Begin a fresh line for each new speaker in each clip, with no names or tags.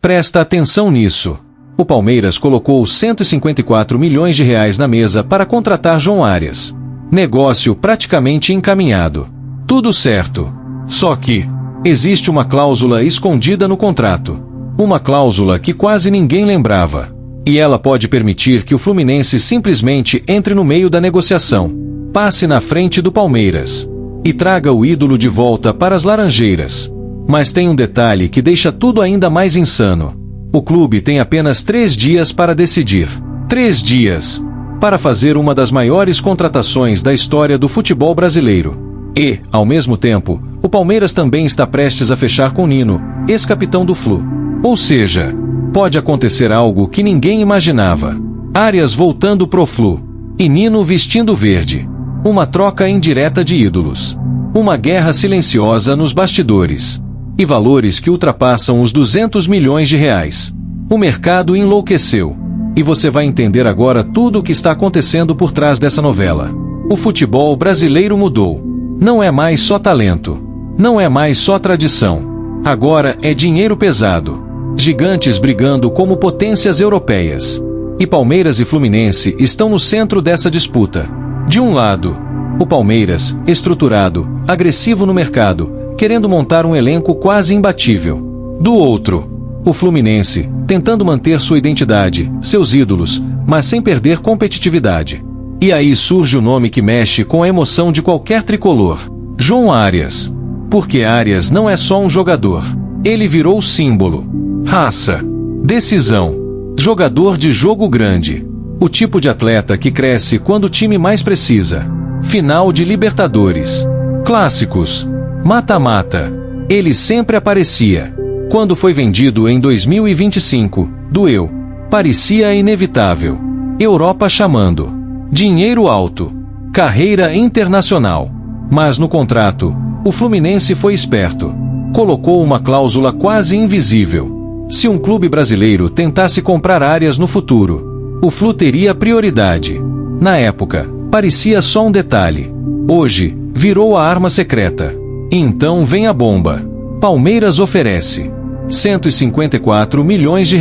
Presta atenção nisso. O Palmeiras colocou R$ 154 milhões na mesa para contratar João Arias. Negócio praticamente encaminhado. Tudo certo. Só que existe uma cláusula escondida no contrato. Uma cláusula que quase ninguém lembrava. E ela pode permitir que o Fluminense simplesmente entre no meio da negociação, passe na frente do Palmeiras e traga o ídolo de volta para as Laranjeiras. Mas tem um detalhe que deixa tudo ainda mais insano. O clube tem apenas 3 dias para decidir. 3 dias para fazer uma das maiores contratações da história do futebol brasileiro. E, ao mesmo tempo, o Palmeiras também está prestes a fechar com Nino, ex-capitão do Flu. Ou seja, pode acontecer algo que ninguém imaginava. Arias voltando pro Flu e Nino vestindo verde. Uma troca indireta de ídolos. Uma guerra silenciosa nos bastidores. E valores que ultrapassam os R$ 200 milhões. O mercado enlouqueceu. E você vai entender agora tudo o que está acontecendo por trás dessa novela. O futebol brasileiro mudou. Não é mais só talento. Não é mais só tradição. Agora é dinheiro pesado. Gigantes brigando como potências europeias. E Palmeiras e Fluminense estão no centro dessa disputa. De um lado, o Palmeiras, estruturado, agressivo no mercado, querendo montar um elenco quase imbatível. Do outro, o Fluminense, tentando manter sua identidade, seus ídolos, mas sem perder competitividade. E aí surge o nome que mexe com a emoção de qualquer tricolor: João Arias. Porque Arias não é só um jogador. Ele virou símbolo. Raça. Decisão. Jogador de jogo grande. O tipo de atleta que cresce quando o time mais precisa. Final de Libertadores. Clássicos. Mata-mata. Ele sempre aparecia. Quando foi vendido em 2025, doeu. Parecia inevitável. Europa chamando. Dinheiro alto. Carreira internacional. Mas no contrato, o Fluminense foi esperto. Colocou uma cláusula quase invisível. Se um clube brasileiro tentasse comprar Arias no futuro, o Flu teria prioridade. Na época, parecia só um detalhe. Hoje, virou a arma secreta. E então vem a bomba. Palmeiras oferece R$ 154 milhões.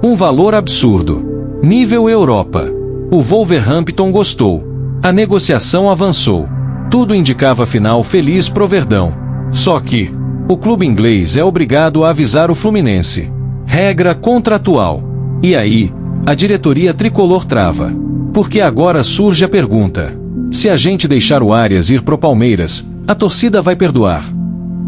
Um valor absurdo. Nível Europa. O Wolverhampton gostou. A negociação avançou. Tudo indicava final feliz pro Verdão. Só que o clube inglês é obrigado a avisar o Fluminense. Regra contratual. E aí, a diretoria tricolor trava. Porque agora surge a pergunta: se a gente deixar o Arias ir pro Palmeiras, a torcida vai perdoar?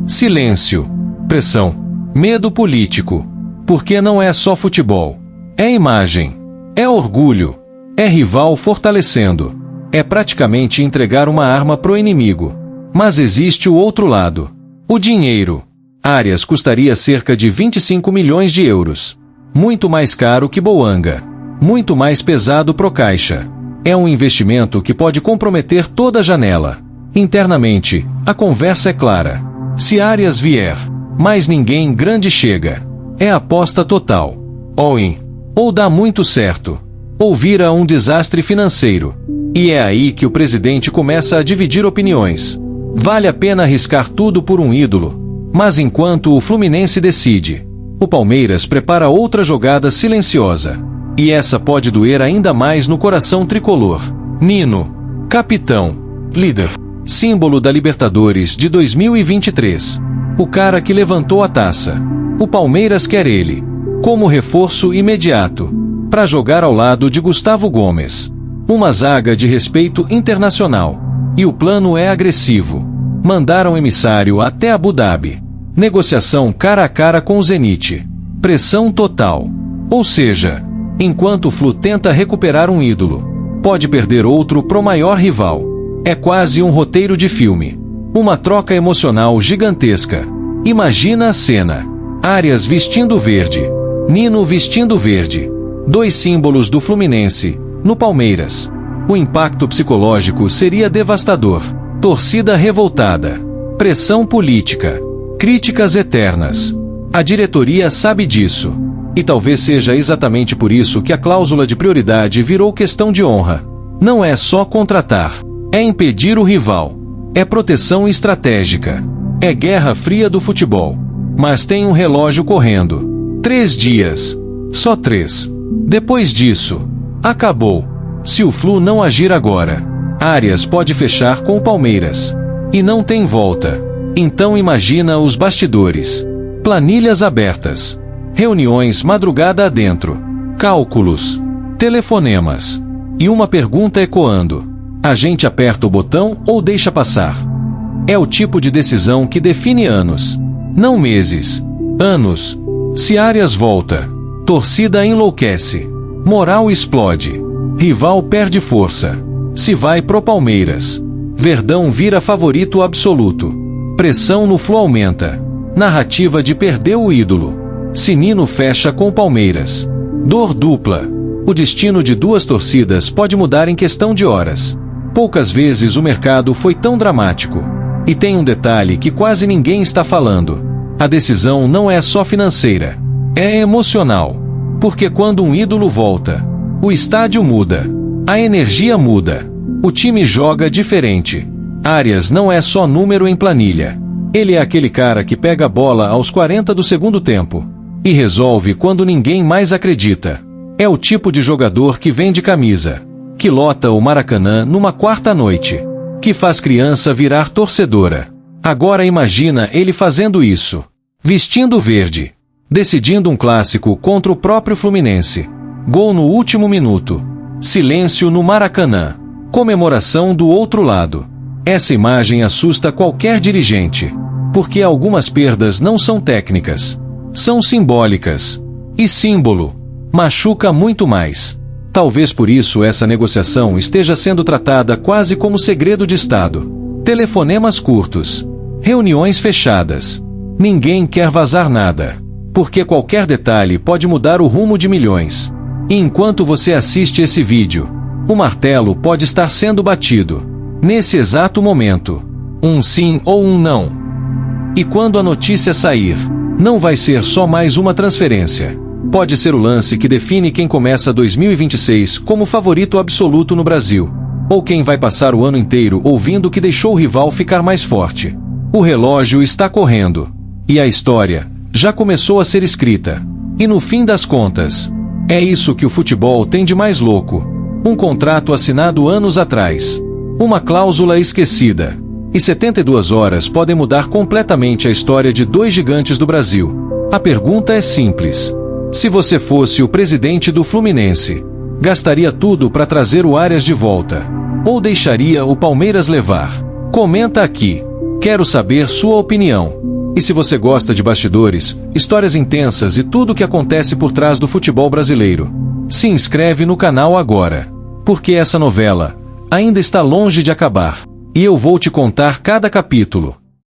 Silêncio. Pressão. Medo político. Porque não é só futebol. É imagem. É orgulho. É rival fortalecendo. É praticamente entregar uma arma pro inimigo. Mas existe o outro lado. O dinheiro. Arias custaria cerca de 25 milhões de euros. Muito mais caro que Boanga. Muito mais pesado pro caixa. É um investimento que pode comprometer toda a janela. Internamente, a conversa é clara. Se Arias vier, mais ninguém grande chega. É aposta total. All-in. Ou dá muito certo, ou vira um desastre financeiro. E é aí que o presidente começa a dividir opiniões. Vale a pena arriscar tudo por um ídolo? Mas enquanto o Fluminense decide, o Palmeiras prepara outra jogada silenciosa. E essa pode doer ainda mais no coração tricolor. Nino. Capitão. Líder. Símbolo da Libertadores de 2023. O cara que levantou a taça. O Palmeiras quer ele como reforço imediato, para jogar ao lado de Gustavo Gomes. Uma zaga de respeito internacional. E o plano é agressivo. Mandaram emissário até Abu Dhabi. Negociação cara a cara com o Zenit. Pressão total. Ou seja, enquanto o Flu tenta recuperar um ídolo, pode perder outro pro maior rival. É quase um roteiro de filme. Uma troca emocional gigantesca. Imagina a cena. Arias vestindo verde. Nino vestindo verde. 2 símbolos do Fluminense, no Palmeiras. O impacto psicológico seria devastador. Torcida revoltada. Pressão política. Críticas eternas. A diretoria sabe disso. E talvez seja exatamente por isso que a cláusula de prioridade virou questão de honra. Não é só contratar. É impedir o rival. É proteção estratégica. É guerra fria do futebol. Mas tem um relógio correndo. 3 dias. Só 3. Depois disso, acabou. Se o Flu não agir agora, Arias pode fechar com o Palmeiras. E não tem volta. Então imagina os bastidores. Planilhas abertas. Reuniões madrugada adentro. Cálculos. Telefonemas. E uma pergunta ecoando. A gente aperta o botão ou deixa passar? É o tipo de decisão que define anos. Não meses. Anos. Se Arias volta, torcida enlouquece. Moral explode. Rival perde força. Se vai pro Palmeiras, Verdão vira favorito absoluto. Pressão no Flu aumenta. Narrativa de perder o ídolo. Sinino fecha com o Palmeiras. Dor dupla. O destino de duas torcidas pode mudar em questão de horas. Poucas vezes o mercado foi tão dramático. E tem um detalhe que quase ninguém está falando. A decisão não é só financeira. É emocional. Porque quando um ídolo volta, o estádio muda. A energia muda. O time joga diferente. Arias não é só número em planilha. Ele é aquele cara que pega a bola aos 40 do segundo tempo e resolve quando ninguém mais acredita. É o tipo de jogador que vende camisa, que lota o Maracanã numa quarta noite, que faz criança virar torcedora. Agora imagina ele fazendo isso, vestindo verde, decidindo um clássico contra o próprio Fluminense. Gol no último minuto. Silêncio no Maracanã. Comemoração do outro lado. Essa imagem assusta qualquer dirigente, porque algumas perdas não são técnicas, são simbólicas. E símbolo machuca muito mais. Talvez por isso essa negociação esteja sendo tratada quase como segredo de Estado. Telefonemas curtos. Reuniões fechadas. Ninguém quer vazar nada, porque qualquer detalhe pode mudar o rumo de milhões. E enquanto você assiste esse vídeo, o martelo pode estar sendo batido. Nesse exato momento. Um sim ou um não. E quando a notícia sair, não vai ser só mais uma transferência. Pode ser o lance que define quem começa 2026 como favorito absoluto no Brasil. Ou quem vai passar o ano inteiro ouvindo que deixou o rival ficar mais forte. O relógio está correndo. E a história já começou a ser escrita. E no fim das contas, é isso que o futebol tem de mais louco. Um contrato assinado anos atrás. Uma cláusula esquecida. E 72 horas podem mudar completamente a história de dois gigantes do Brasil. A pergunta é simples. Se você fosse o presidente do Fluminense, gastaria tudo para trazer o Arias de volta? Ou deixaria o Palmeiras levar? Comenta aqui. Quero saber sua opinião. E se você gosta de bastidores, histórias intensas e tudo o que acontece por trás do futebol brasileiro, se inscreve no canal agora. Porque essa novela ainda está longe de acabar. E eu vou te contar cada capítulo.